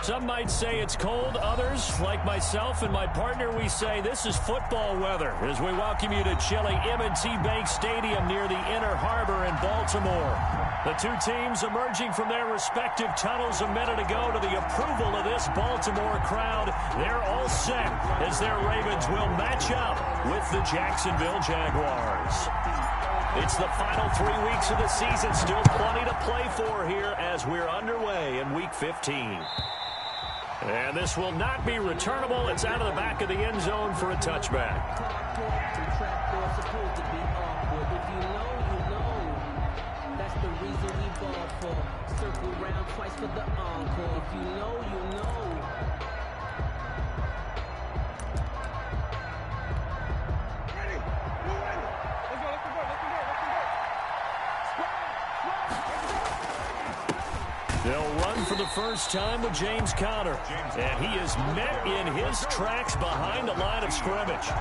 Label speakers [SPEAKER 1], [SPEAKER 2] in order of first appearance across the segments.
[SPEAKER 1] Some might say it's cold. Others, like myself and my partner, we say this is football weather as we welcome you to chilly M&T Bank Stadium near the Inner Harbor in Baltimore. The two teams emerging from their respective tunnels a minute ago to the approval of this Baltimore crowd. They're all set as their Ravens will match up with the Jacksonville Jaguars. It's the final 3 weeks of the season. Still plenty to play for here as we're underway in Week 15. And this will not be returnable. It's out of the back of the end zone for a touchback.
[SPEAKER 2] That's the reason we ball for. Circle round twice for the encore. If you know, you know.
[SPEAKER 1] They'll run for the first time with James Conner. And he is met in his tracks behind the line of scrimmage.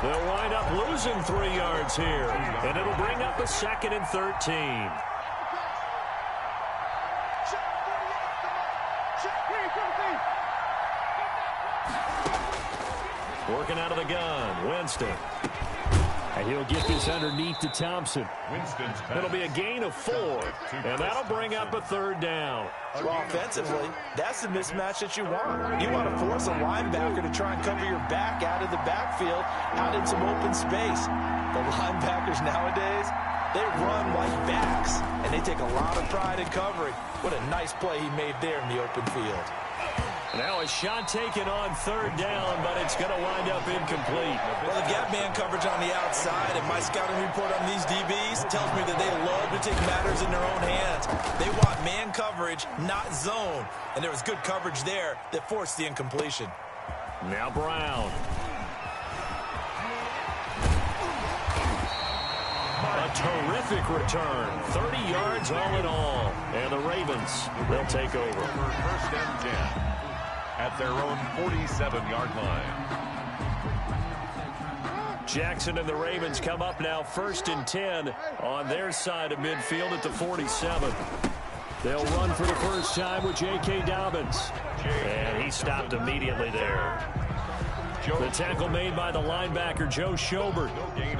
[SPEAKER 1] They'll wind up losing 3 yards here. And it'll bring up a 2nd and 13. Working out of the gun, Winston. And he'll get this underneath to Thompson. It'll be a gain of 4, and that'll bring up a 3rd down.
[SPEAKER 3] Well, offensively, that's the mismatch that you want. You want to force a linebacker to try and cover your back out of the backfield, out in some open space. The linebackers nowadays, they run like backs, and they take a lot of pride in covering. What a nice play he made there in the open field.
[SPEAKER 1] Now a shot taken on 3rd down, but it's going to wind up incomplete.
[SPEAKER 3] Well, the gap man coverage on the outside, and my scouting report on these DBs tells me that they love to take matters in their own hands. They want man coverage, not zone. And there was good coverage there that forced the incompletion.
[SPEAKER 1] Now Brown. A terrific return. 30 yards all in all. And the Ravens, they'll take over.
[SPEAKER 4] First and 10. At their own 47-yard line.
[SPEAKER 1] Jackson and the Ravens come up now 1st and 10 on their side of midfield at the 47. They'll run for the first time with J.K. Dobbins. And he stopped immediately there. The tackle made by the linebacker, Joe Schobert.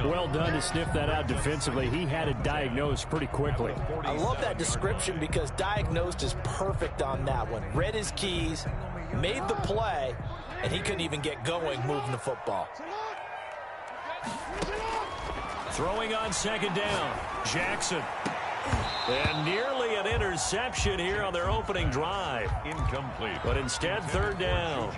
[SPEAKER 1] Well done to sniff that out defensively. He had it diagnosed pretty quickly.
[SPEAKER 3] I love that description because diagnosed is perfect on that one. Read his keys, made the play, and he couldn't even get going moving the football.
[SPEAKER 1] Throwing on 2nd down, Jackson. And nearly an interception here on their opening drive.
[SPEAKER 4] Incomplete.
[SPEAKER 1] But instead, 3rd down.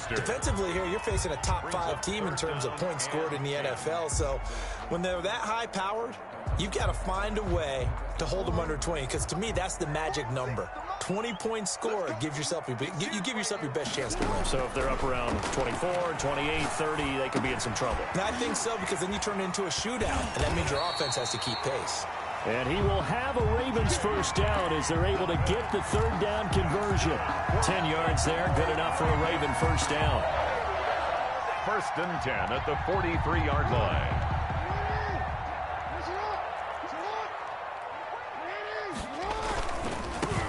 [SPEAKER 3] Defensively here, you're facing a top 5 team in terms of points scored in the NFL. So when they're that high-powered, you've got to find a way to hold them under 20. Because to me, that's the magic number. 20 points scored gives yourself you give yourself your best chance to win.
[SPEAKER 1] So if they're up around 24, 28, 30, they could be in some trouble.
[SPEAKER 3] And I think so, because then you turn it into a shootout, and that means your offense has to keep pace.
[SPEAKER 1] And he will have a Ravens first down as they're able to get the 3rd down conversion. 10 yards there, good enough for a Raven first down.
[SPEAKER 4] 1st and 10 at the 43-yard line.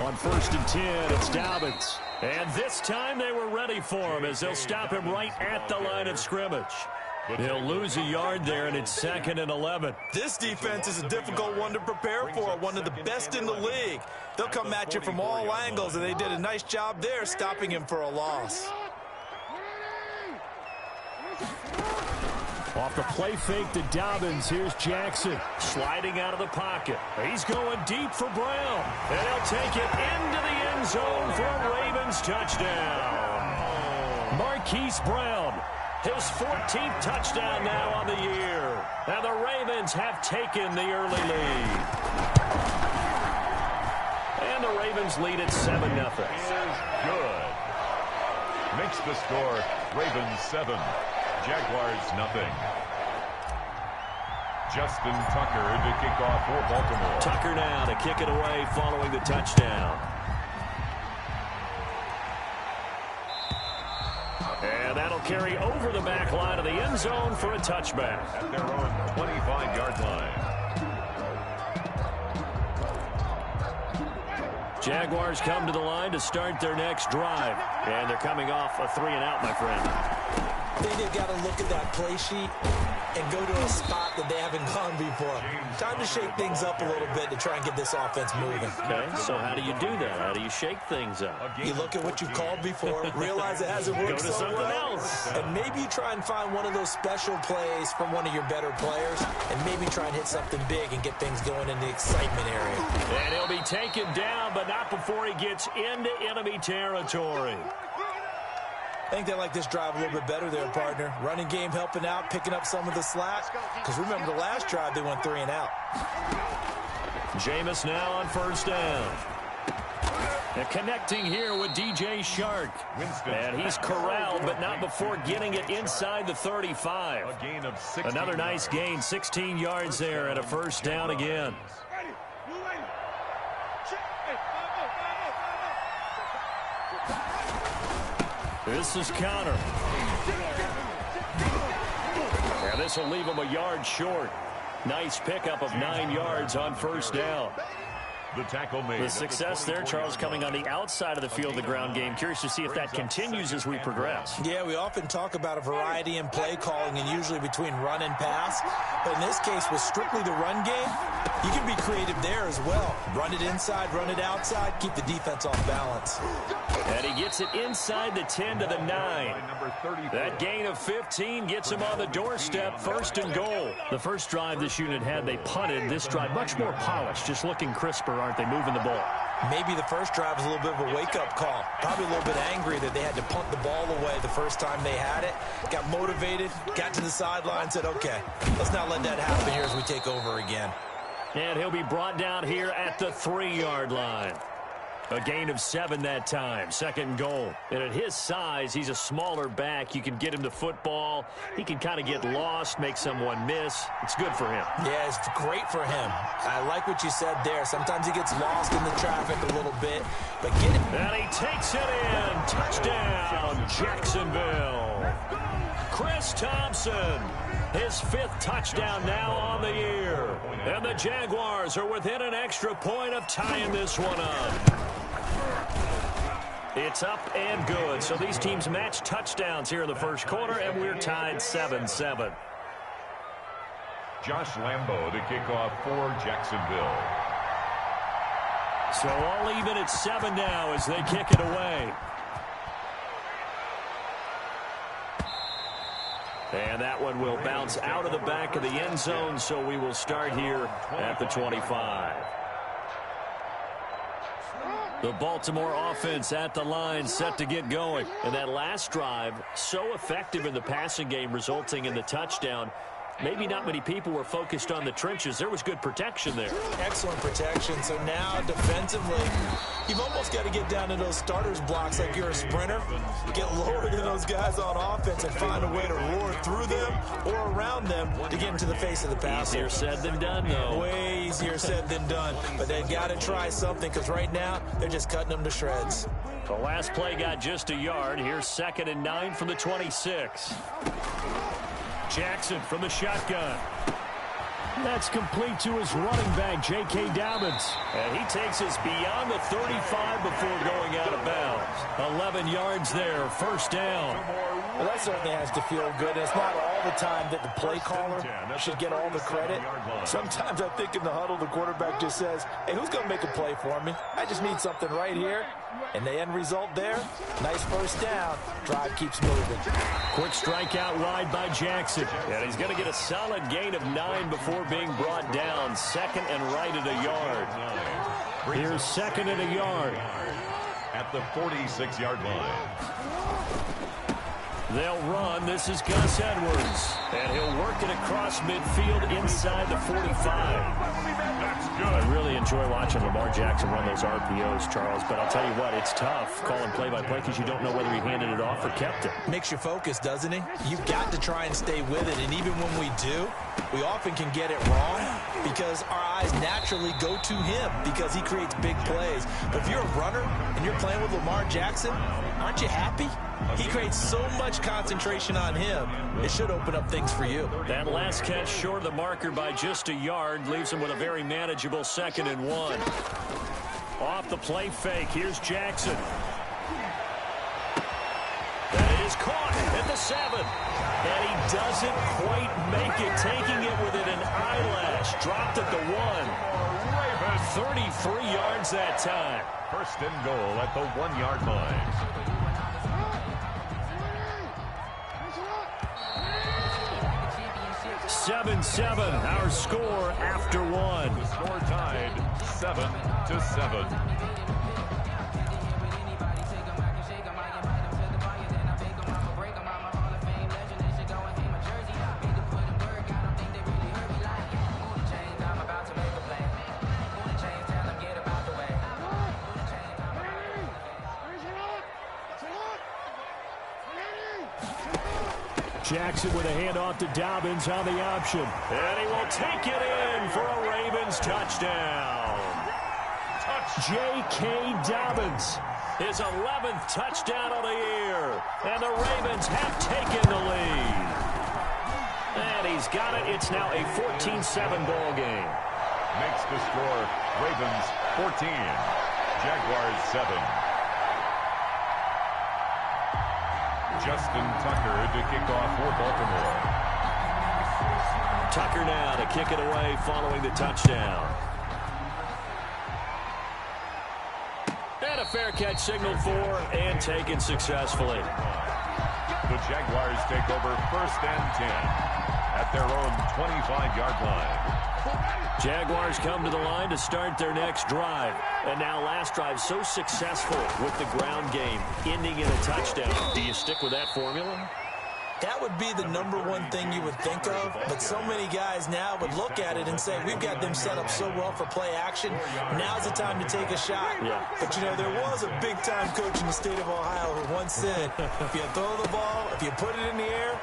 [SPEAKER 1] On 1st and 10, it's Dobbins. And this time they were ready for him as they'll stop him right at the line of scrimmage. He'll lose a yard there, and it's 2nd and 11.
[SPEAKER 3] This defense is a difficult one to prepare for, one of the best in the league. They'll come at you from all angles, and they did a nice job there stopping him for a loss.
[SPEAKER 1] Off the play fake to Dobbins, here's Jackson sliding out of the pocket. He's going deep for Brown, and he'll take it into the end zone for a Ravens touchdown. Marquise Brown. His 14th touchdown now on the year. And the Ravens have taken the early lead. And the Ravens lead at 7-0.
[SPEAKER 4] Good. Makes the score Ravens 7, Jaguars 0. Justin Tucker to kick off for Baltimore.
[SPEAKER 1] Tucker now to kick it away following the touchdown. And that'll carry over the back line of the end zone for a touchback.
[SPEAKER 4] At their own 25-yard line.
[SPEAKER 1] Jaguars come to the line to start their next drive. And they're coming off a 3-and-out, my friend.
[SPEAKER 3] I think they've got to look at that play sheet and go to a spot that they haven't gone before. Time to shake things up a little bit to try and get this offense moving.
[SPEAKER 1] Okay, so how do you do that? How do you shake things up?
[SPEAKER 3] You look at what you've called before, realize it hasn't worked
[SPEAKER 1] Go to
[SPEAKER 3] so
[SPEAKER 1] something
[SPEAKER 3] well,
[SPEAKER 1] else.
[SPEAKER 3] and maybe you try and find one of those special plays from one of your better players, and maybe try and hit something big and get things going in the excitement area.
[SPEAKER 1] And he'll be taken down, but not before he gets into enemy territory.
[SPEAKER 3] I think they like this drive a little bit better there, partner. Running game helping out, picking up some of the slack. Because remember the last drive, they went 3-and-out.
[SPEAKER 1] Jameis now on first down. And connecting here with DJ Shark. And he's corralled, but not before getting it inside the 35.
[SPEAKER 4] A gain of 16
[SPEAKER 1] Another nice gain, 16 yards there, and a first down again. This is Connor. And this will leave him a yard short. Nice pickup of 9 yards on first down.
[SPEAKER 4] The tackle made.
[SPEAKER 1] The success there, Charles, coming on the outside of the field, the ground game. Curious to see if that continues as we progress.
[SPEAKER 3] Yeah, we often talk about a variety in play calling and usually between run and pass. But in this case, with strictly the run game, you can be creative there as well. Run it inside, run it outside, keep the defense off balance.
[SPEAKER 1] And he gets it inside the 10 to the 9. That gain of 15 gets him on the doorstep, first and goal. The first drive this unit had, they punted. This drive, much more polished, just looking crisper, aren't they, moving the ball?
[SPEAKER 3] Maybe the first drive was a little bit of a wake-up call. Probably a little bit angry that they had to punt the ball away the first time they had it. Got motivated, got to the sideline, said, okay, let's not let that happen here as we take over again.
[SPEAKER 1] And he'll be brought down here at the 3-yard line. A gain of 7 that time, second and goal. And at his size, he's a smaller back. You can get him to football. He can kind of get lost, make someone miss. It's good for him.
[SPEAKER 3] Yeah, it's great for him. I like what you said there. Sometimes he gets lost in the traffic a little bit, but get it.
[SPEAKER 1] And he takes it in. Touchdown, Jacksonville. Chris Thompson, his 5th touchdown now on the year. And the Jaguars are within an extra point of tying this one up. It's up and good. So these teams match touchdowns here in the first quarter, and we're tied 7-7.
[SPEAKER 4] Josh Lambo to kick off for Jacksonville.
[SPEAKER 1] So all even at 7 now as they kick it away. And that one will bounce out of the back of the end zone, so we will start here at the 25. The Baltimore offense at the line, set to get going. And that last drive, so effective in the passing game, resulting in the touchdown. Maybe not many people were focused on the trenches. There was good protection there.
[SPEAKER 3] Excellent protection. So now defensively, you've almost got to get down to those starters blocks like you're a sprinter. Get lower than those guys on offense and find a way to roar through them or around them to get into the face of the passer.
[SPEAKER 1] Easier said than done, though.
[SPEAKER 3] Way easier said than done. But they've got to try something because right now they're just cutting them to shreds.
[SPEAKER 1] The last play got just a yard. Here's 2nd and 9 from the 26. Jackson from the shotgun. That's complete to his running back, J.K. Dobbins. And he takes us beyond the 35 before going out of bounds. 11 yards there, first down.
[SPEAKER 3] Well, that certainly has to feel good. It's not all the time that the play caller should get all the credit. Sometimes I think in the huddle, the quarterback just says, hey, who's going to make a play for me? I just need something right here. And the end result there, nice first down. Drive keeps moving.
[SPEAKER 1] Quick strike out wide by Jackson. And he's going to get a solid gain of 9 before being brought down. 2nd and right at a yard. Here's 2nd and a yard.
[SPEAKER 4] At the 46-yard line.
[SPEAKER 1] They'll run. This is Gus Edwards. And he'll work it across midfield inside the 45.
[SPEAKER 4] That's good.
[SPEAKER 1] I really enjoy watching Lamar Jackson run those RPOs, Charles. But I'll tell you what, it's tough calling play-by-play because you don't know whether he handed it off or kept it.
[SPEAKER 3] Makes you focus, doesn't he? You've got to try and stay with it. And even when we do, we often can get it wrong because our eyes naturally go to him because he creates big plays. But if you're a runner and you're playing with Lamar Jackson, aren't you happy? He creates so much concentration on him. It should open up things for you.
[SPEAKER 1] That last catch short of the marker by just a yard leaves him with a very manageable 2nd and 1. Off the play fake, here's Jackson. That is caught at the 7. And he doesn't quite make it, taking it within an eyelash. Dropped at the 1. 33 yards that time.
[SPEAKER 4] First and goal at the 1-yard line.
[SPEAKER 1] Seven, our score after 1.
[SPEAKER 4] The score tied 7-7.
[SPEAKER 1] Jackson with a handoff to Dobbins on the option. And he will take it in for a Ravens touchdown. J.K. Dobbins, his 11th touchdown of the year. And the Ravens have taken the lead. And he's got it. It's now a 14-7 ball game.
[SPEAKER 4] Makes the score Ravens 14, Jaguars 7. Justin Tucker to kick off for Baltimore.
[SPEAKER 1] Tucker now to kick it away following the touchdown. And a fair catch signaled for and taken successfully.
[SPEAKER 4] The Jaguars take over 1st and 10 at their own 25-yard line.
[SPEAKER 1] Jaguars come to the line to start their next drive. And now last drive so successful with the ground game, ending in a touchdown. Do you stick with that formula?
[SPEAKER 3] That would be the #1 thing you would think of, but so many guys now would look at it and say, we've got them set up so well for play action, now's the time to take a shot.
[SPEAKER 1] Yeah.
[SPEAKER 3] But, you know, there was a big-time coach in the state of Ohio who once said, if you throw the ball, if you put it in the air,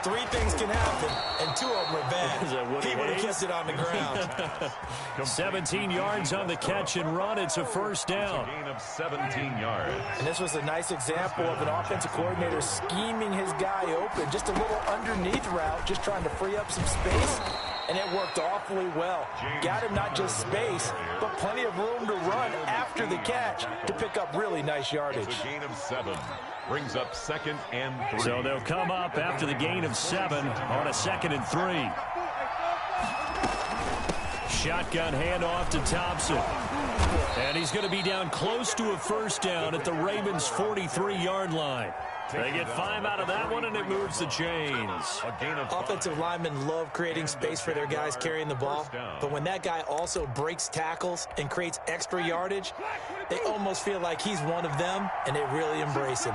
[SPEAKER 3] 3 things can happen, and 2 of them are bad. He would have kept it on the ground.
[SPEAKER 1] 17 yards on the catch and run. It's a first down.
[SPEAKER 4] Gain of 17 yards.
[SPEAKER 3] And this was a nice example of an offensive coordinator scheming his guy open. Just a little underneath route, just trying to free up some space. And it worked awfully well. Got him not just space, but plenty of room to run after the catch to pick up really nice yardage.
[SPEAKER 4] It's a gain of 7. Brings up 2nd and 3.
[SPEAKER 1] So they'll come up after the gain of 7 on a 2nd and 3. Shotgun handoff to Thompson. And he's going to be down close to a first down at the Ravens' 43-yard line. They get 5 out of that one, and it moves the chains.
[SPEAKER 3] Offensive linemen love creating space for their guys carrying the ball, but when that guy also breaks tackles and creates extra yardage, they almost feel like he's one of them, and they really embrace him.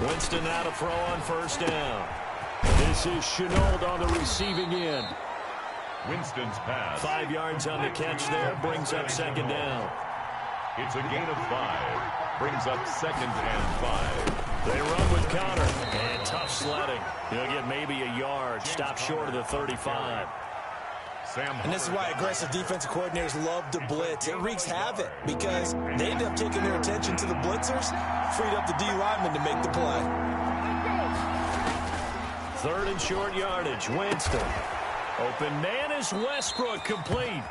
[SPEAKER 1] Winston now to throw on first down. This is Chenault on the receiving end.
[SPEAKER 4] Winston's pass.
[SPEAKER 1] 5 yards on the catch there, brings up 2nd down.
[SPEAKER 4] It's a gain of 5. Brings up 2nd and 5.
[SPEAKER 1] They run with Connor. And tough sledding. He'll get maybe a yard. Stop short of the 35.
[SPEAKER 3] And this is why aggressive defensive coordinators love to blitz. It wreaks havoc because they end up taking their attention to the blitzers, freed up the D lineman to make the play.
[SPEAKER 1] 3rd and short yardage. Winston. Open man is Westbrook, complete.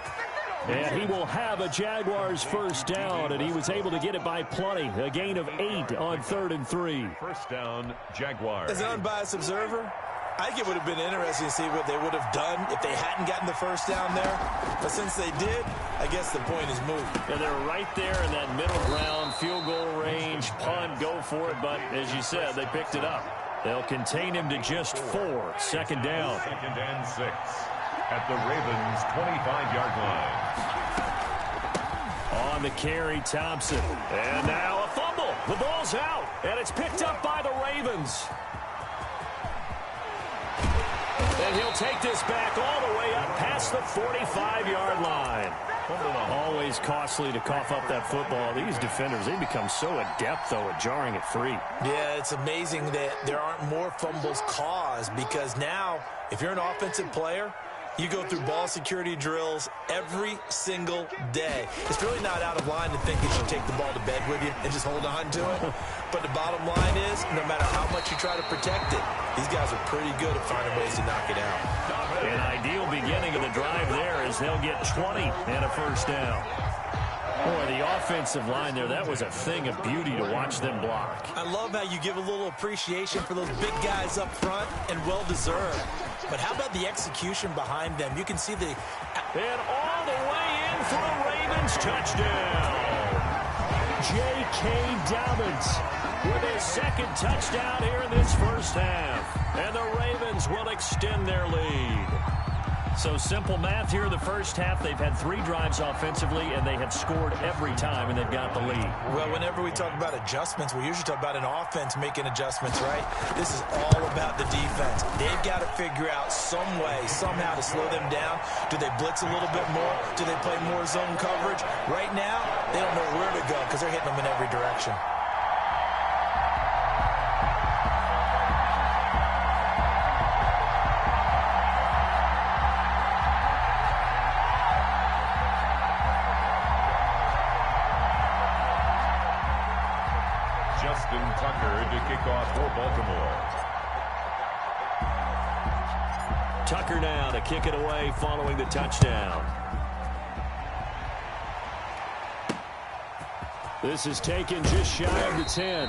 [SPEAKER 1] And he will have a Jaguars first down, and he was able to get it by plenty. A gain of 8 on 3rd and 3.
[SPEAKER 4] First down, Jaguars.
[SPEAKER 3] As an unbiased observer, I think it would have been interesting to see what they would have done if they hadn't gotten the first down there. But since they did, I guess the point is moved.
[SPEAKER 1] And they're right there in that middle ground, field goal range, punt, go for it. But as you said, they picked it up. They'll contain him to just 4. 2nd down.
[SPEAKER 4] 2nd and 6 at the Ravens' 25-yard line.
[SPEAKER 1] On the carry, Thompson. And now a fumble. The ball's out, and it's picked up by the Ravens. And he'll take this back all the way up past the 45-yard line. Always costly to cough up that football. These defenders, they become so adept, though, at jarring it free.
[SPEAKER 3] Yeah, it's amazing that there aren't more fumbles caused because now, if you're an offensive player, You go through ball security drills every single day. It's really not out of line to think that you take the ball to bed with you and just hold on to it. But the bottom line is, no matter how much you try to protect it, these guys are pretty good at finding ways to knock it out.
[SPEAKER 1] An ideal beginning of the drive there as they'll get 20 and a first down. Boy, the offensive line there, that was a thing of beauty to watch them block.
[SPEAKER 3] I love how you give a little appreciation for those big guys up front, and well-deserved. But how about the execution behind them? You can see the...
[SPEAKER 1] And all the way in for a Ravens touchdown. J.K. Dobbins with his second touchdown here in this first half. And the Ravens will extend their lead. So simple math here in the first half. They've had 3 drives offensively, and they have scored every time, and they've got the lead.
[SPEAKER 3] Well, whenever we talk about adjustments, we usually talk about an offense making adjustments, right? This is all about the defense. They've got to figure out some way, somehow to slow them down. Do they blitz a little bit more? Do they play more zone coverage? Right now, they don't know where to go because they're hitting them in every direction.
[SPEAKER 4] Tucker to kick off for Baltimore.
[SPEAKER 1] Tucker now to kick it away following the touchdown. This is taken just shy of the 10.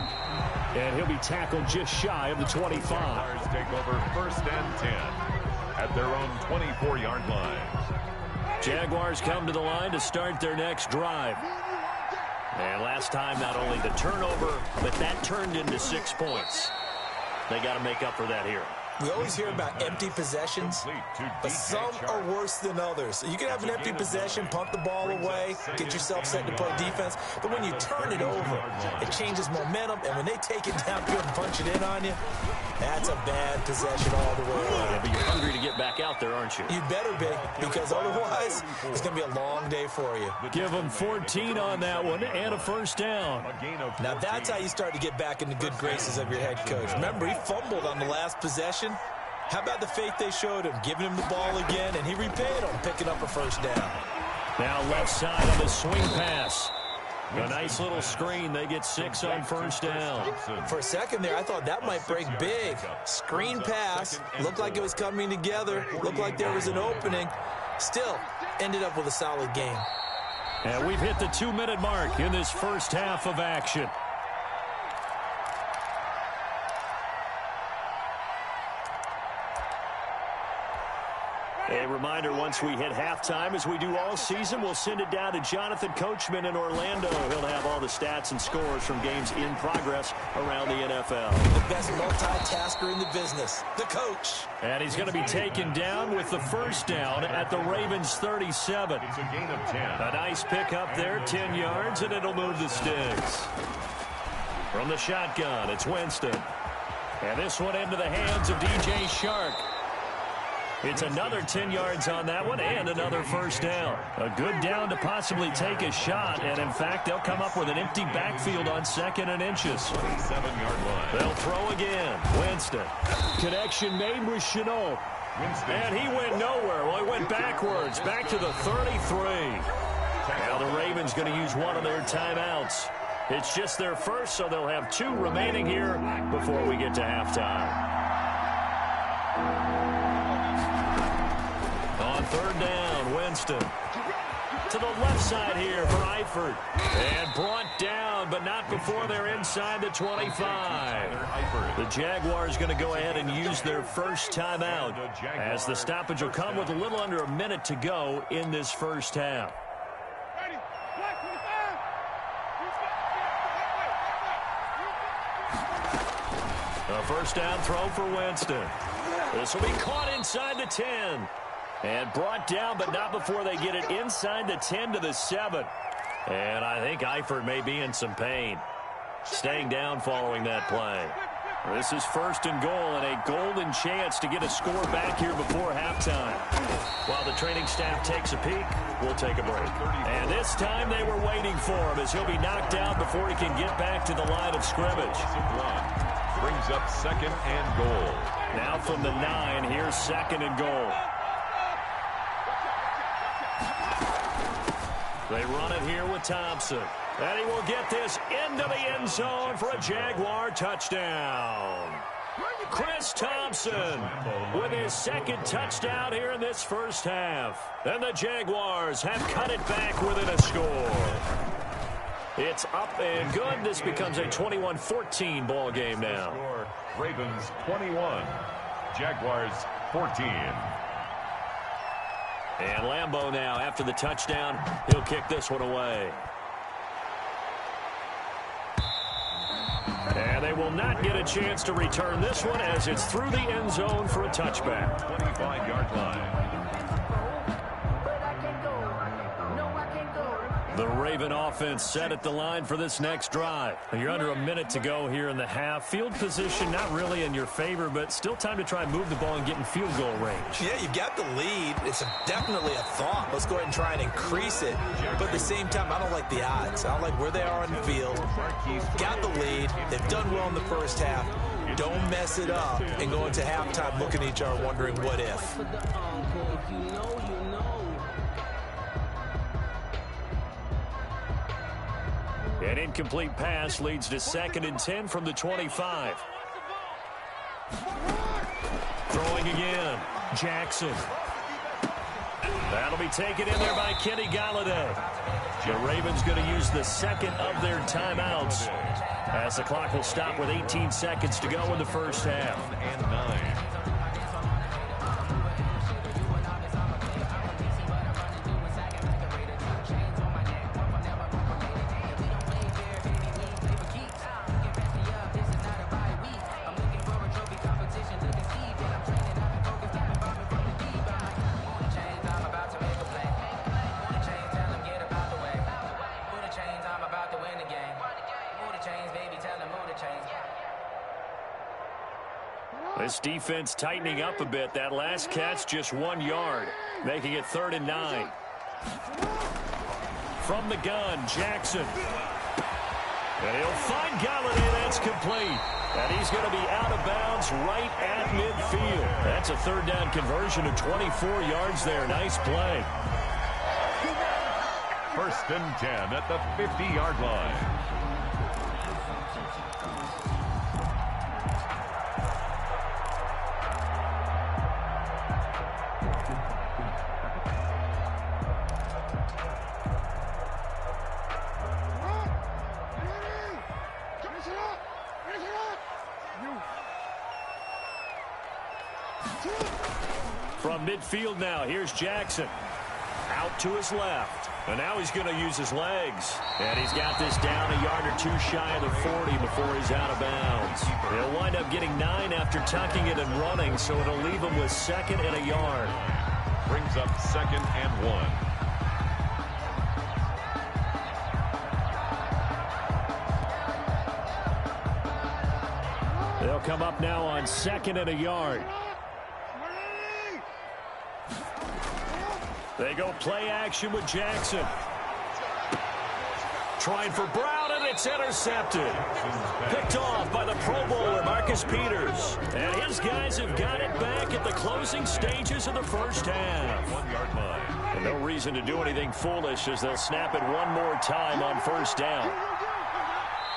[SPEAKER 1] And he'll be tackled just shy of the 25.
[SPEAKER 4] Jaguars take over first and 10 at their own 24-yard line.
[SPEAKER 1] Jaguars come to the line to start their next drive. And last time, not only the turnover, but that turned into 6 points. They got to make up for that here.
[SPEAKER 3] We always hear about empty possessions, but some are worse than others. You can have an empty possession, pump the ball away, get yourself set to play defense, but when you turn it over, it changes momentum, and when they take it downfield and punch it in on you, that's a bad possession all the way around.
[SPEAKER 1] Yeah, but you're hungry to get back out there, aren't you?
[SPEAKER 3] You better be, because otherwise, it's going to be a long day for you.
[SPEAKER 1] Give them 14 on that one and a first down.
[SPEAKER 3] Now, that's how you start to get back in the good graces of your head coach. Remember, he fumbled on the last possession. How about the faith they showed him, giving him the ball again, and he repaid them, picking up a first down.
[SPEAKER 1] Now left side on the swing pass. A nice little screen. They get 6 on first down.
[SPEAKER 3] For a second there, I thought that might break big. Screen pass. Looked like it was coming together. Looked like there was an opening. Still, ended up with a solid game.
[SPEAKER 1] And we've hit the 2-minute mark in this first half of action. A reminder, once we hit halftime, as we do all season, we'll send it down to Jonathan Coachman in Orlando. He'll have all the stats and scores from games in progress around the NFL.
[SPEAKER 3] The best multitasker in the business, the coach.
[SPEAKER 1] And he's going to be taken down with the first down at the Ravens 37.
[SPEAKER 4] It's a gain of 10.
[SPEAKER 1] A nice pick up there, 10 yards, and it'll move the sticks. From the shotgun, it's Winston. And this one into the hands of DJ Shark. It's another 10 yards on that one and another first down. A good down to possibly take a shot, and in fact, they'll come up with an empty backfield on 2nd and inches.
[SPEAKER 4] 27-yard line.
[SPEAKER 1] They'll throw again. Winston. Connection made with Chenault. And he went nowhere. Well, he went backwards, back to the 33. Now the Ravens going to use one of their timeouts. It's just their first, so they'll have 2 remaining here before we get to halftime. On 3rd down, Winston. To the left side here for Eifert. And brought down, but not before they're inside the 25. The Jaguars going to go ahead and use their first timeout, as the stoppage will come with a little under a minute to go in this first half. A first down throw for Winston. This will be caught inside the 10. And brought down, but not before they get it inside the 10 to the 7. And I think Eifert may be in some pain. Staying down following that play. This is 1st and goal, and a golden chance to get a score back here before halftime. While the training staff takes a peek, we'll take a break. And this time they were waiting for him, as he'll be knocked down before he can get back to the line of scrimmage.
[SPEAKER 4] Brings up 2nd and goal.
[SPEAKER 1] Now from the 9, here's 2nd and goal. They run it here with Thompson. And he will get this into the end zone for a Jaguar touchdown. Chris Thompson with his second touchdown here in this first half. And the Jaguars have cut it back within a score. It's up and good. This becomes a 21-14 ball game now.
[SPEAKER 4] Ravens 21, Jaguars 14.
[SPEAKER 1] And Lambeau now, after the touchdown, he'll kick this one away. And they will not get a chance to return this one as it's through the end zone for a touchback.
[SPEAKER 4] 25-yard line.
[SPEAKER 1] The Raven offense set at the line for this next drive. You're under a minute to go here in the half. Field position not really in your favor, but still time to try and move the ball and get in field goal range.
[SPEAKER 3] Yeah, you've got the lead. It's definitely a thought. Let's go ahead and try and increase it. But at the same time, I don't like the odds. I don't like where they are on the field. Got the lead. They've done well in the first half. Don't mess it up and go into halftime looking at each other wondering what if.
[SPEAKER 1] An incomplete pass leads to 2nd and 10 from the 25. Throwing again. Jackson. That'll be taken in there by Kenny Galladay. The Ravens going to use the second of their timeouts as the clock will stop with 18 seconds to go in the first half.
[SPEAKER 4] And 9.
[SPEAKER 1] This defense tightening up a bit. That last catch just 1 yard, making it 3rd and 9. From the gun, Jackson. And he'll find Galladay. That's complete. And he's going to be out of bounds right at midfield. That's a 3rd down conversion of 24 yards there. Nice play.
[SPEAKER 4] 1st and 10 at the 50-yard line.
[SPEAKER 1] From midfield now, here's Jackson. Out to his left. And now he's going to use his legs. And he's got this down a yard or 2 shy of the 40 before he's out of bounds. He'll wind up getting 9 after tucking it and running, so it'll leave him with 2nd and a yard.
[SPEAKER 4] Brings up 2nd and 1.
[SPEAKER 1] They'll come up now on 2nd and a yard. They go play action with Jackson. Trying for Brown, and it's intercepted. Picked off by the Pro Bowler, Marcus Peters. And his guys have got it back at the closing stages of the first half.
[SPEAKER 4] 1-yard line.
[SPEAKER 1] And no reason to do anything foolish as they'll snap it one more time on 1st down.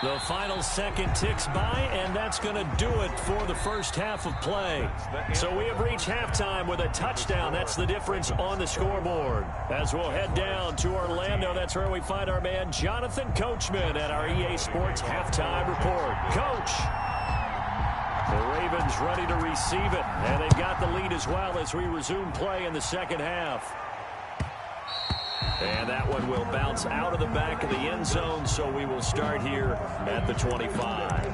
[SPEAKER 1] The final second ticks by, and that's going to do it for the first half of play. So we have reached halftime with a touchdown. That's the difference on the scoreboard. As we'll head down to Orlando, that's where we find our man Jonathan Coachman at our EA Sports Halftime Report. Coach, the Ravens ready to receive it, and they've got the lead as well as we resume play in the second half. And that one will bounce out of the back of the end zone, so we will start here at the 25.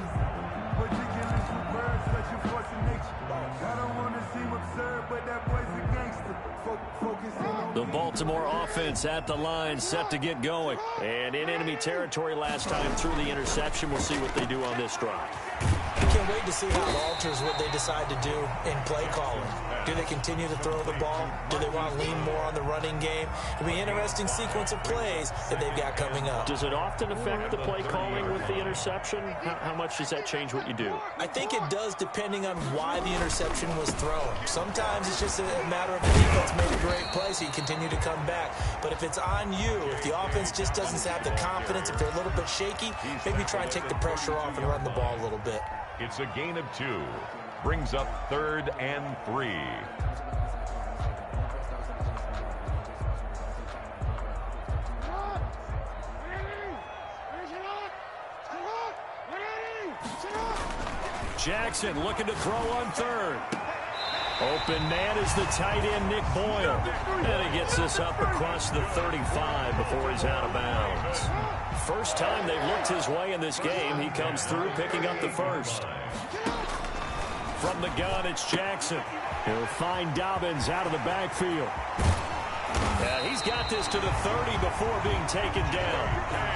[SPEAKER 1] The Baltimore offense at the line, set to get going. And in enemy territory last time through the interception. We'll see what they do on this drive.
[SPEAKER 3] I can't wait to see how it alters what they decide to do in play calling. Do they continue to throw the ball? Do they want to lean more on the running game? It'll be an interesting sequence of plays that they've got coming up.
[SPEAKER 1] Does it often affect the play calling with the interception? How much does that change what you do?
[SPEAKER 3] I think it does depending on why the interception was thrown. Sometimes it's just a matter of the defense made a great play, so you continue to come back. But if it's on you, if the offense just doesn't have the confidence, if they're a little bit shaky, maybe try and take the pressure off and run the ball a little bit.
[SPEAKER 4] It's a gain of 2. Brings up 3rd and 3.
[SPEAKER 1] Jackson looking to throw on 3rd. Open man is the tight end, Nick Boyle. And he gets this up across the 35 before he's out of bounds. First time they've looked his way in this game. He comes through picking up the first. From the gun, it's Jackson. He'll find Dobbins out of the backfield. He's got this to the 30 before being taken down.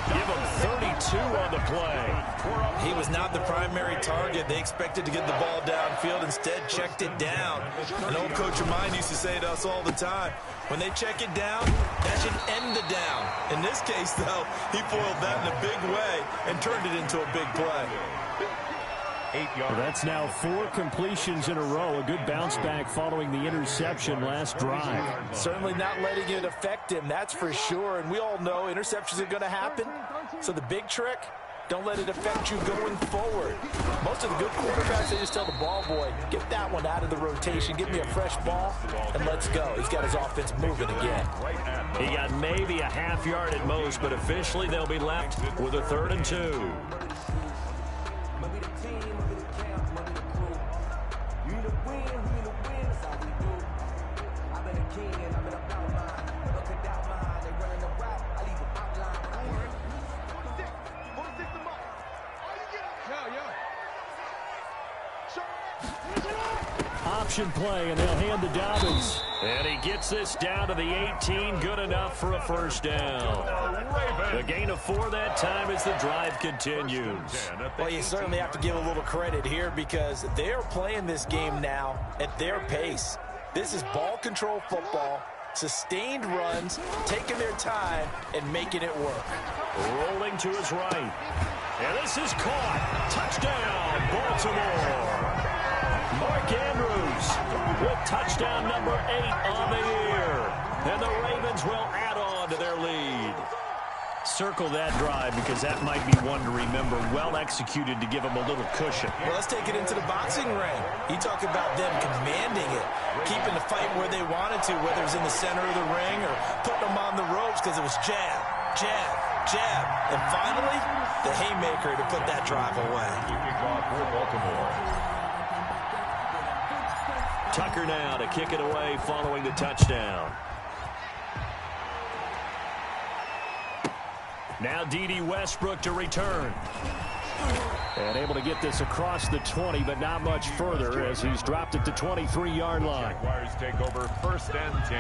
[SPEAKER 1] Give him 32 on the play.
[SPEAKER 3] He was not the primary target. They expected to get the ball downfield. Instead, checked it down. An old coach of mine used to say to us all the time, when they check it down, that should end the down. In this case, though, he foiled that in a big way and turned it into a big play.
[SPEAKER 4] 8 yards.
[SPEAKER 1] That's now 4 completions in a row. A good bounce back following the interception last drive.
[SPEAKER 3] Certainly not letting it affect him, that's for sure. And we all know interceptions are going to happen. So the big trick, don't let it affect you going forward. Most of the good quarterbacks, they just tell the ball boy, get that one out of the rotation, give me a fresh ball, and let's go. He's got his offense moving again.
[SPEAKER 1] He got maybe a half yard at most, but officially they'll be left with a 3rd and 2. Option play, and they'll hand to Dobbins. And he gets this down to the 18, good enough for a first down. The gain of 4 that time as the drive continues.
[SPEAKER 3] Well, you certainly have to give a little credit here because they're playing this game now at their pace. This is ball control football, sustained runs, taking their time, and making it work.
[SPEAKER 1] Rolling to his right. And this is caught. Touchdown, Baltimore. Mark Andrews with touchdown number 8 on the year. And the Ravens will add on to their lead. Circle that drive because that might be one to remember. Well executed to give them a little cushion.
[SPEAKER 3] Well, let's take it into the boxing ring. You talk about them commanding it, keeping the fight where they wanted to, whether it was in the center of the ring or putting them on the ropes because it was jab, jab, jab. And finally, the haymaker to put that drive away.
[SPEAKER 4] Kickoff for Baltimore.
[SPEAKER 1] Tucker now to kick it away following the touchdown. Now D.D. Westbrook to return. And able to get this across the 20, but not much further as he's dropped it to 23-yard line.
[SPEAKER 4] Jaguars take over 1st and 10.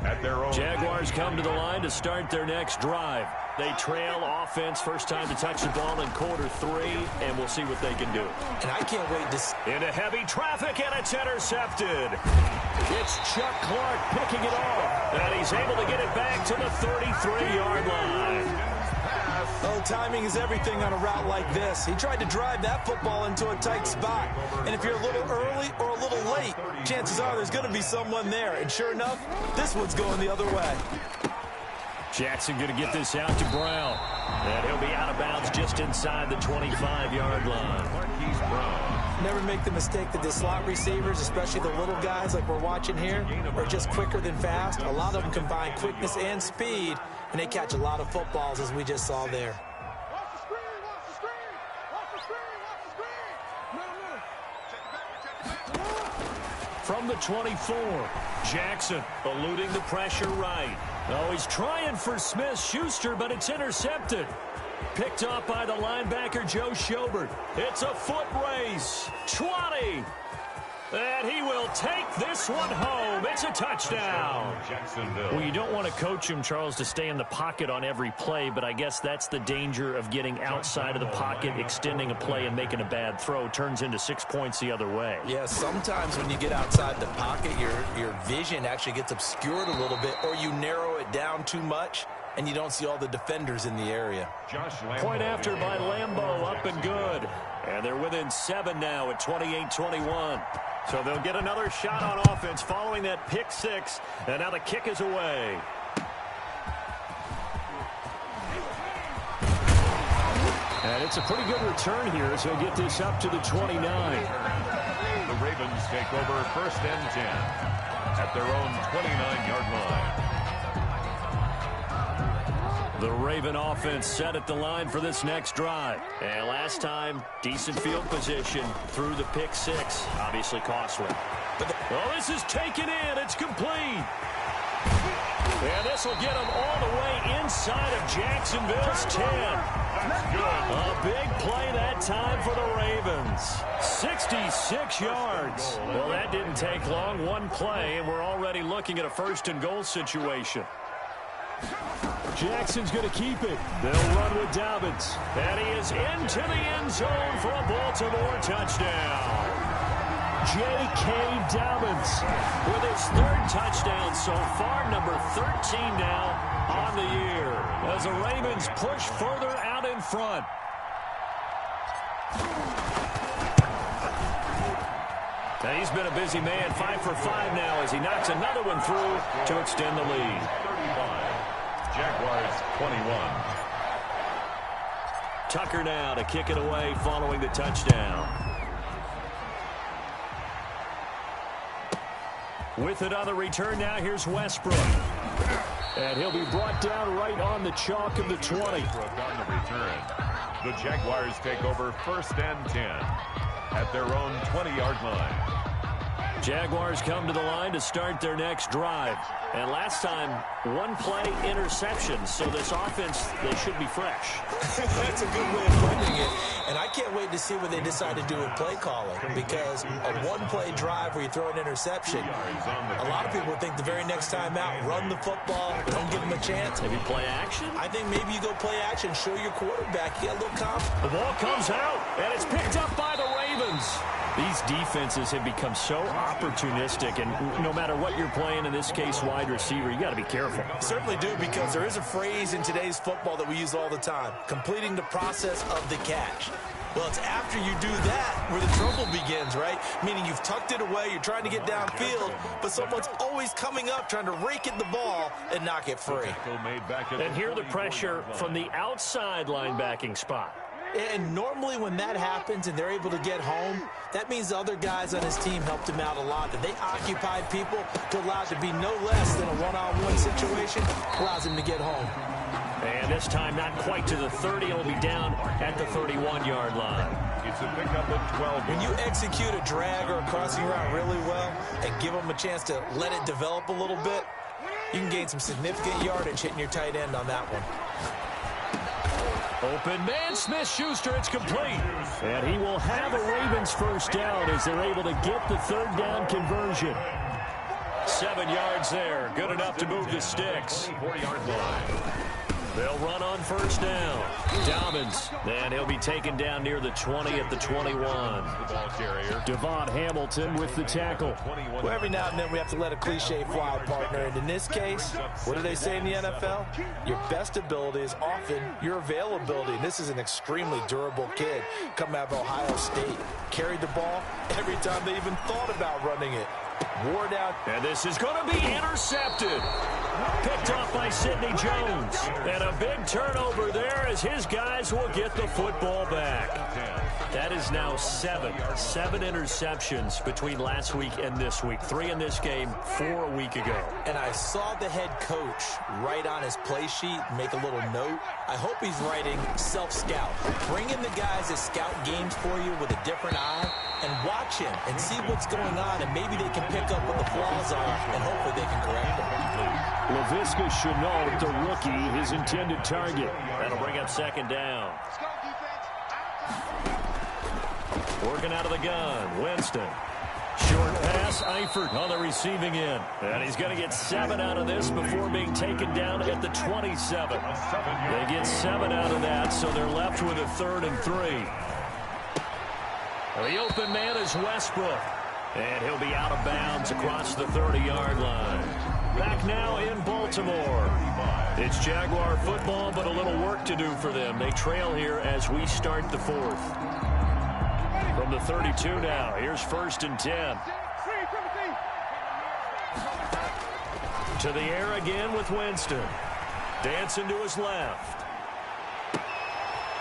[SPEAKER 4] At their own.
[SPEAKER 1] Jaguars come to the line to start their next drive. They trail offense, first time to touch the ball in quarter 3, and we'll see what they can do.
[SPEAKER 3] And I can't wait to see.
[SPEAKER 1] Into heavy traffic, and it's intercepted. It's Chuck Clark picking it off, and he's able to get it back to the 33-yard line.
[SPEAKER 3] Oh, timing is everything on a route like this. He tried to drive that football into a tight spot. And if you're a little early or a little late, chances are there's going to be someone there. And sure enough, this one's going the other way.
[SPEAKER 1] Jackson going to get this out to Brown. And he'll be out of bounds just inside the 25-yard line.
[SPEAKER 3] Never make the mistake that the slot receivers, especially the little guys like we're watching here, are just quicker than fast. A lot of them combine quickness and speed, and they catch a lot of footballs, as we just saw there.
[SPEAKER 1] From the 24, Jackson eluding the pressure right. Oh, he's trying for Smith-Schuster, but it's intercepted. Picked up by the linebacker, Joe Schobert. It's a foot race. 20. And he will take this one home. It's a touchdown. Well, you don't want to coach him, Charles, to stay in the pocket on every play, but I guess that's the danger of getting outside of the pocket, extending a play, and making a bad throw. Turns into 6 points the other way.
[SPEAKER 3] Yeah, sometimes when you get outside the pocket, your vision actually gets obscured a little bit, or you narrow it down too much, and you don't see all the defenders in the area.
[SPEAKER 1] Point after by Lambeau, up and good. And they're within 7 now at 28-21. So they'll get another shot on offense following that pick 6. And now the kick is away. And it's a pretty good return here, so he'll get this up to the 29.
[SPEAKER 4] The Ravens take over 1st and 10 at their own 29-yard line.
[SPEAKER 1] The Raven offense set at the line for this next drive. And last time, decent field position through the pick 6. Obviously costly. Well, this is taken in. It's complete. And this will get them all the way inside of Jacksonville's 10. A big play that time for the Ravens. 66 yards. Well, that didn't take long. One play, and we're already looking at a 1st and goal situation. Jackson's going to keep it. They'll run with Dobbins. And he is into the end zone for a Baltimore touchdown. J.K. Dobbins with his 3rd touchdown so far, number 13 now on the year, as the Ravens push further out in front. Now he's been a busy man, 5 for 5 now as he knocks another one through to extend the lead.
[SPEAKER 4] Jaguars 21.
[SPEAKER 1] Tucker now to kick it away following the touchdown. With it on the return now, here's Westbrook. And he'll be brought down right on the chalk of the 20.
[SPEAKER 4] On the return. The Jaguars take over 1st and 10 at their own 20-yard line.
[SPEAKER 1] Jaguars come to the line to start their next drive. And last time, one play interception. So this offense, they should be fresh.
[SPEAKER 3] That's a good way of putting it. And I can't wait to see what they decide to do with play calling. Because a one-play drive where you throw an interception, a lot of people think the very next time out, run the football, don't give them a chance.
[SPEAKER 1] Maybe play action?
[SPEAKER 3] I think maybe you go play action, show your quarterback, get a little confidence.
[SPEAKER 1] The ball comes out, and it's picked up by the Ravens. These defenses have become so opportunistic, and no matter what you're playing, in this case wide receiver, you got to be careful.
[SPEAKER 3] Certainly do, because there is a phrase in today's football that we use all the time, completing the process of the catch. Well, it's after you do that where the trouble begins, right? Meaning you've tucked it away, you're trying to get downfield, but someone's always coming up trying to rake at the ball and knock it free.
[SPEAKER 1] And here the pressure from the outside linebacking spot.
[SPEAKER 3] And normally when that happens and they're able to get home, that means the other guys on his team helped him out a lot. That they occupied people to allow it to be no less than a one-on-one situation, allows him to get home.
[SPEAKER 1] And this time not quite to the 30. He'll be down at the 31-yard line.
[SPEAKER 4] It's a pickup of 12.
[SPEAKER 3] When you execute a drag or a crossing route really well and give them a chance to let it develop a little bit, you can gain some significant yardage hitting your tight end on that one.
[SPEAKER 1] Open man, Smith-Schuster, it's complete. And he will have a Ravens 1st down as they're able to get the 3rd down conversion. 7 yards there, good enough to move the sticks.
[SPEAKER 4] 4-yard line.
[SPEAKER 1] They'll run on 1st down. Dobbins, and he'll be taken down near the 20 at the 21.
[SPEAKER 4] The ball carrier.
[SPEAKER 1] Devon Hamilton with the tackle.
[SPEAKER 3] Well, every now and then we have to let a cliche fly, partner. And in this case, what do they say in the NFL? Your best ability is often your availability. And this is an extremely durable kid coming out of Ohio State. Carried the ball every time they even thought about running it. Wore down.
[SPEAKER 1] And this is going to be intercepted. Picked off by Sidney Jones. And a big turnover there as his guys will get the football back. That is now 7 interceptions between last week and this week. 3 in this game, 4 a week ago.
[SPEAKER 3] And I saw the head coach write on his play sheet, make a little note. I hope he's writing self-scout. Bring in the guys that scout games for you with a different eye and watch him and see what's going on, and maybe they can pick up what the flaws are, and hopefully they can correct them.
[SPEAKER 1] Laviska Shenault, the rookie, his intended target. That'll bring up 2nd down. Working out of the gun, Winston. Short pass, Eifert on the receiving end. And he's going to get 7 out of this before being taken down at the 27. They get 7 out of that, so they're left with a 3rd and 3. The open man is Westbrook. And he'll be out of bounds across the 30-yard line. Back now in Baltimore. It's Jaguar football, but a little work to do for them. They trail here as we start the 4th. From the 32 now, here's 1st and 10. To the air again with Winston. Dancing to his left.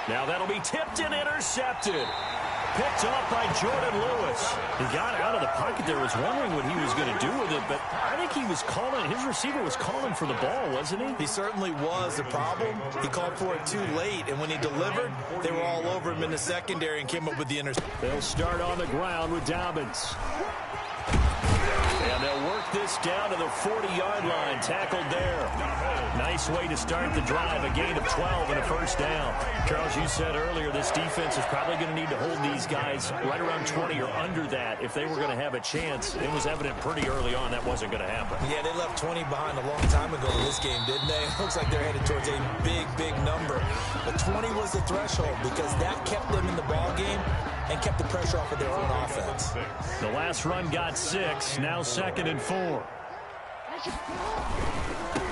[SPEAKER 1] Now that'll be tipped and intercepted. Picked off by Jordan Lewis. He got out of the pocket there, was wondering what he was going to do with it, but I think he was calling, his receiver was calling for the ball, wasn't he?
[SPEAKER 3] He certainly was. The problem, he called for it too late, and when he delivered, they were all over him in the secondary and came up with the interception.
[SPEAKER 1] They'll start on the ground with Dobbins. And they'll work this down to the 40-yard line, tackled there. Nice way to start the drive, a gain of 12 and a 1st down. Charles, you said earlier this defense is probably going to need to hold these guys right around 20 or under that if they were going to have a chance. It was evident pretty early on that wasn't going to happen.
[SPEAKER 3] Yeah, they left 20 behind a long time ago in this game, didn't they? Looks like they're headed towards a big, big number. But 20 was the threshold because that kept them in the ball game and kept the pressure off of their own offense.
[SPEAKER 1] The last run got 6, now 2nd and 4.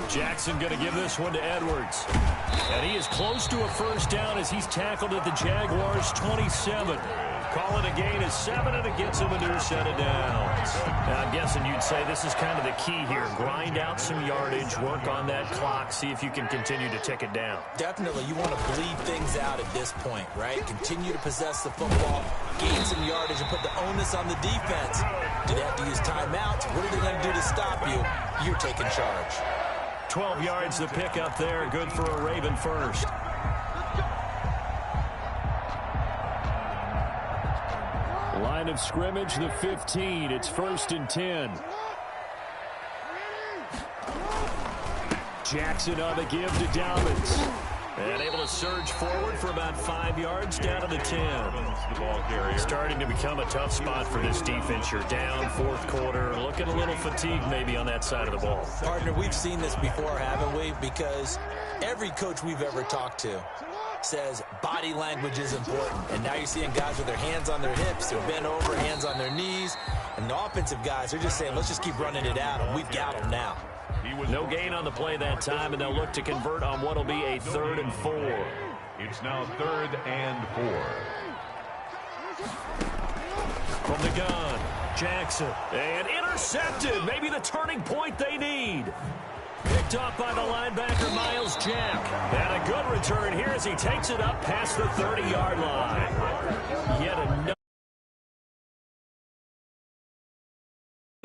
[SPEAKER 1] Jackson going to give this one to Edwards. And he is close to a 1st down as he's tackled at the Jaguars' 27. Call it a gain of 7, and it gets him a new set of downs. Now, I'm guessing you'd say this is kind of the key here. Grind out some yardage, work on that clock, see if you can continue to tick it down.
[SPEAKER 3] Definitely. You want to bleed things out at this point, right? Continue to possess the football, gain some yardage, and put the onus on the defense. Do they have to use timeouts? What are they going to do to stop you? You're taking charge.
[SPEAKER 1] 12 yards to pick up there. Good for a Raven 1st. Line of scrimmage, the 15. It's 1st and 10. Jackson on the give to Dobbins. And able to surge forward for about 5 yards down to the 10. Starting to become a tough spot for this defense. You're down 4th quarter. Looking a little fatigued maybe on that side of the ball.
[SPEAKER 3] Partner, we've seen this before, haven't we? Because every coach we've ever talked to says body language is important. And now you're seeing guys with their hands on their hips, they're bent over, hands on their knees. And the offensive guys are just saying, let's just keep running it out, and we've got them now.
[SPEAKER 1] No gain on the play that time, and they'll look to convert on what will be a 3rd and 4.
[SPEAKER 4] It's now 3rd and 4.
[SPEAKER 1] From the gun, Jackson. And intercepted. Maybe the turning point they need. Picked off by the linebacker, Miles Jack. And a good return here as he takes it up past the 30-yard line. Yet another.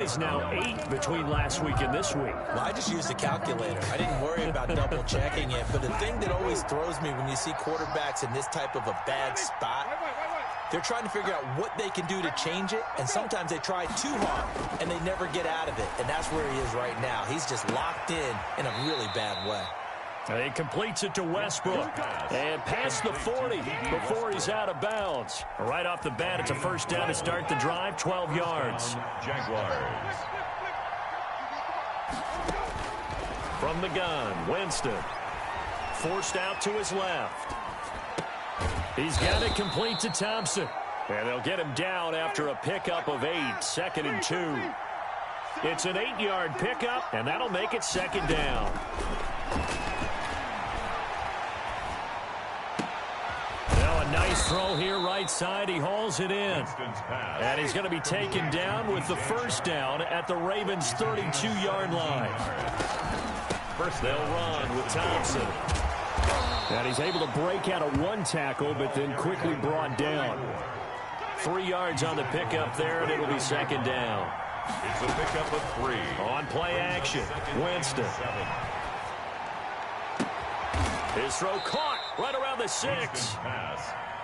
[SPEAKER 1] It's now 8 between last week and this week.
[SPEAKER 3] Well, I just used a calculator. I didn't worry about double-checking it. But the thing that always throws me when you see quarterbacks in this type of a bad spot, they're trying to figure out what they can do to change it, and sometimes they try too hard, and they never get out of it. And that's where he is right now. He's just locked in a really bad way.
[SPEAKER 1] And he completes it to Westbrook. And past the 40 before he's out of bounds. Right off the bat, it's a 1st down to start the drive, 12 yards.
[SPEAKER 4] Jaguars.
[SPEAKER 1] From the gun, Winston. Forced out to his left. He's got it complete to Thompson. And they'll get him down after a pickup of 8, 2nd and 2. It's an 8-yard pickup, and that'll make it 2nd down. Now a nice throw here right side. He hauls it in. And he's going to be taken down with the 1st down at the Ravens' 32-yard line. First they'll run with Thompson. And he's able to break out of 1 tackle, but then quickly brought down. 3 yards on the pickup there, and it'll be 2nd down.
[SPEAKER 4] It's a pickup of 3.
[SPEAKER 1] On play action, Winston. His throw caught right around the 6.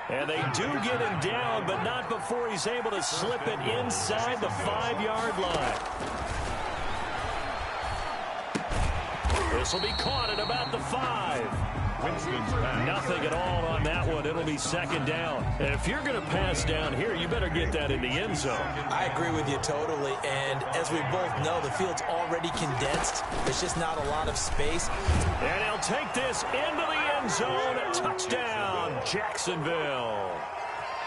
[SPEAKER 1] And they do get him down, but not before he's able to slip it inside the 5-yard line. This will be caught at about the 5.
[SPEAKER 4] Winston's pass.
[SPEAKER 1] Nothing at all on that one. It'll be second down. And if you're going to pass down here, you better get that in the end zone.
[SPEAKER 3] I agree with you totally. And as we both know, the field's already condensed. There's just not a lot of space.
[SPEAKER 1] And he'll take this into the end zone. Touchdown, Jacksonville.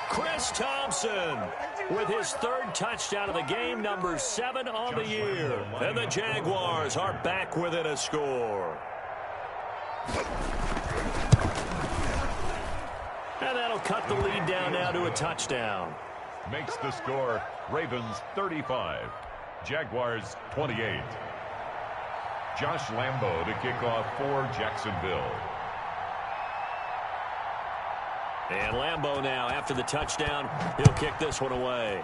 [SPEAKER 1] Chris Thompson with his third touchdown of the game, number 7 on the year. And the Jaguars are back within a score. And that'll cut the lead down now to a touchdown.
[SPEAKER 4] Makes the score Ravens 35, Jaguars 28. Josh Lambo to kick off for Jacksonville.
[SPEAKER 1] And Lambo now, after the touchdown, he'll kick this one away.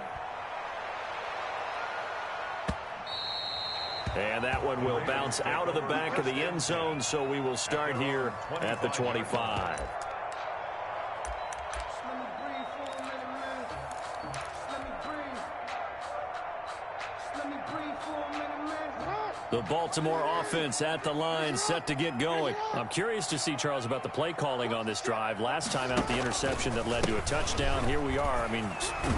[SPEAKER 1] And that one will bounce out of the back of the end zone, so we will start here at the 25. The Baltimore offense at the line, set to get going. I'm curious to see, Charles, about the play calling on this drive. Last time out, the interception that led to a touchdown. Here we are. I mean,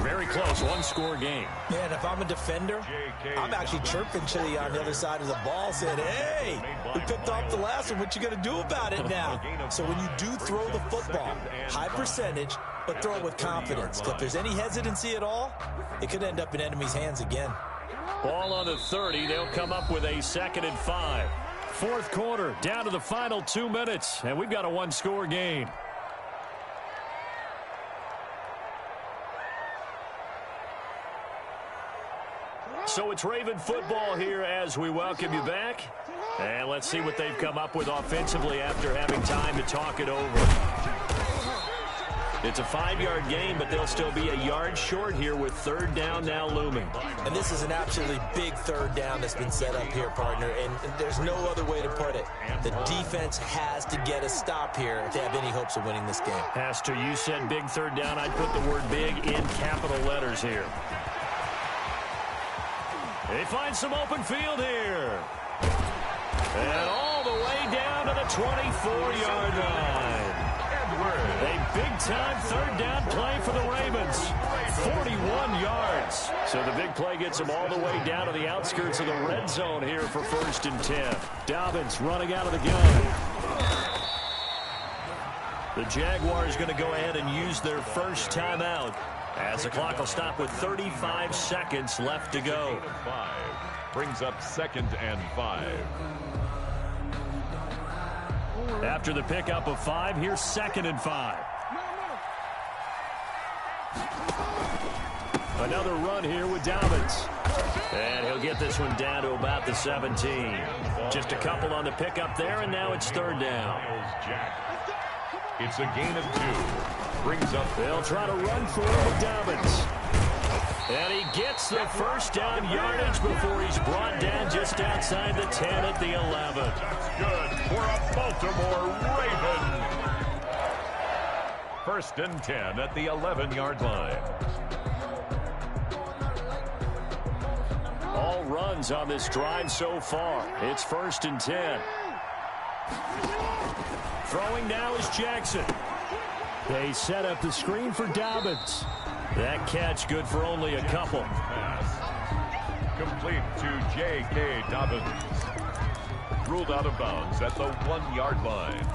[SPEAKER 1] very close, one-score game.
[SPEAKER 3] Yeah, and if I'm a defender, I'm actually chirping Chili on the other side of the ball, saying, hey, we picked off the last one. What you going to do about it now? So when you do throw the football, high percentage, but throw it with confidence. If there's any hesitancy at all, it could end up in enemy's hands again.
[SPEAKER 1] Ball on the 30. They'll come up with a 2nd and 5. Fourth quarter, down to the final 2 minutes, and we've got a one-score game. So it's Raven football here as we welcome you back. And let's see what they've come up with offensively after having time to talk it over. It's a 5-yard game, but they'll still be a yard short here with third down now looming.
[SPEAKER 3] And this is an absolutely big third down that's been set up here, partner, and there's no other way to put it. The defense has to get a stop here if they have any hopes of winning this game.
[SPEAKER 1] Has to. You said big third down. I'd put the word big in capital letters here. They find some open field here. And all the way down to the 24-yard line. A big-time third down play for the Ravens. 41 yards. So the big play gets them all the way down to the outskirts of the red zone here for 1st and 10. Dobbins running out of the gun. The Jaguars going to go ahead and use their first timeout as the clock will stop with 35 seconds left to go.
[SPEAKER 4] Brings up 2nd and 5.
[SPEAKER 1] After the pickup of 5, here's 2nd and 5. Another run here with Dobbins. And he'll get this one down to about the 17. Just a couple on the pickup there, and now it's third down.
[SPEAKER 4] It's a gain of 2. Brings up.
[SPEAKER 1] They'll try to run for it with Dobbins. And he gets the first down yardage before he's brought down just outside the 10 at the 11.
[SPEAKER 4] That's good for a Baltimore Raven. 1st and 10 at the 11-yard line.
[SPEAKER 1] All runs on this drive so far. It's 1st and 10. Throwing now is Jackson. They set up the screen for Dobbins. That catch good for only a couple.
[SPEAKER 4] Pass complete to J.K. Dobbins. Ruled out of bounds at the 1-yard line.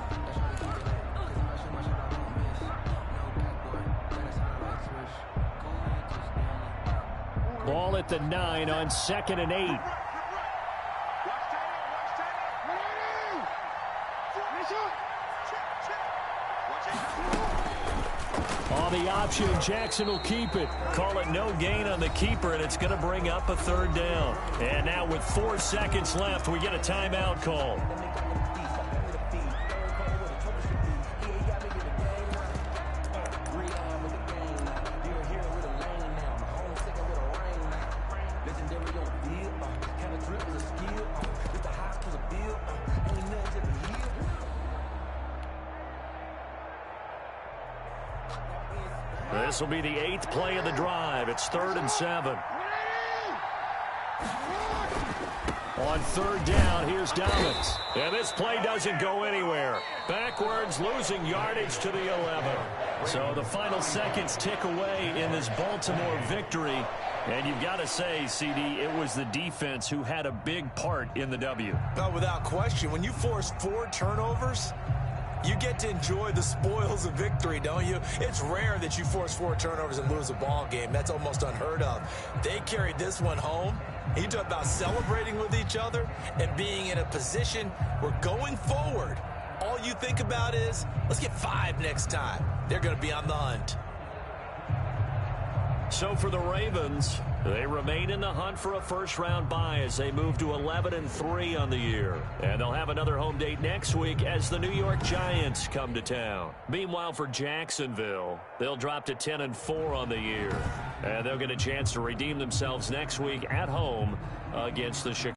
[SPEAKER 1] Ball at the 9 on 2nd and 8. On the option, Jackson will keep it. Call it no gain on the keeper, and it's going to bring up a third down. And now with 4 seconds left, we get a timeout call. This will be the 8th play of the drive. It's 3rd and 7. On 3rd down, here's Dobbins. And this play doesn't go anywhere. Backwards, losing yardage to the 11. So the final seconds tick away in this Baltimore victory. And you've got to say, CD, it was the defense who had a big part in the W.
[SPEAKER 3] No, without question. When you force 4 turnovers, you get to enjoy the spoils of victory, don't you? It's rare that you force 4 turnovers and lose a ball game. That's almost unheard of. They carried this one home. You talk about celebrating with each other and being in a position where going forward, all you think about is, let's get 5 next time. They're going to be on the hunt.
[SPEAKER 1] So for the Ravens, they remain in the hunt for a first-round bye as they move to 11-3 on the year. And they'll have another home date next week as the New York Giants come to town. Meanwhile, for Jacksonville, they'll drop to 10-4 on the year. And they'll get a chance to redeem themselves next week at home against the Chicago